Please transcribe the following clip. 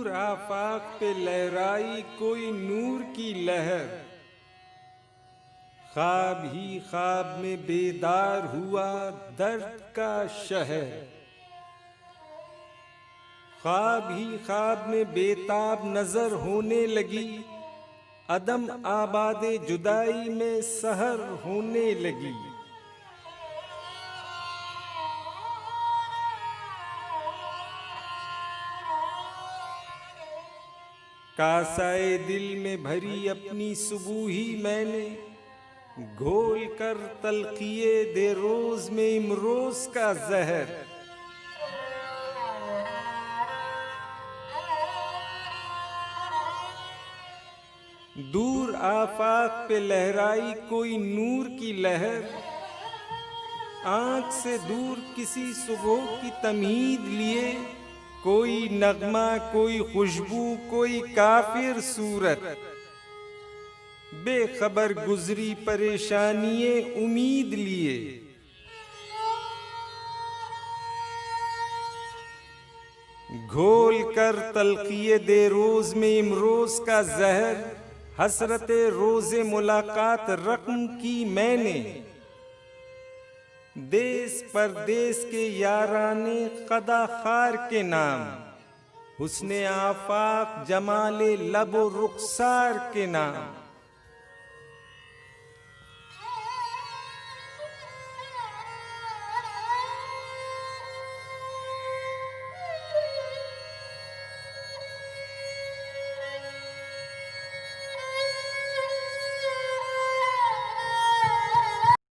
दूर आफाक पे लहराई कोई नूर की लहर, ख्वाब ही ख्वाब में बेदार हुआ दर्द का शहर। ख्वाब ही ख्वाब में बेताब नजर होने लगी, अदम आबादे जुदाई में सहर होने लगी। कासाए दिल में भरी अपनी सुबूही मैंने, घोल कर तलखिए दे रोज में इमरोज का जहर। दूर आफाक पे लहराई कोई नूर की लहर, आंख से दूर किसी सुबह की तमीद लिए, कोई नगमा कोई खुशबू कोई काफिर सूरत। बेखबर गुजरी परेशानिये उम्मीद लिए, घोल कर तलखिए दे रोज में इमरोज का जहर। हसरते रोजे मुलाकात रकम की मैंने, देश परदेश के याराने कदा खार के नाम, हुस्ने आफाक जमाले लबो रुखसार के नाम।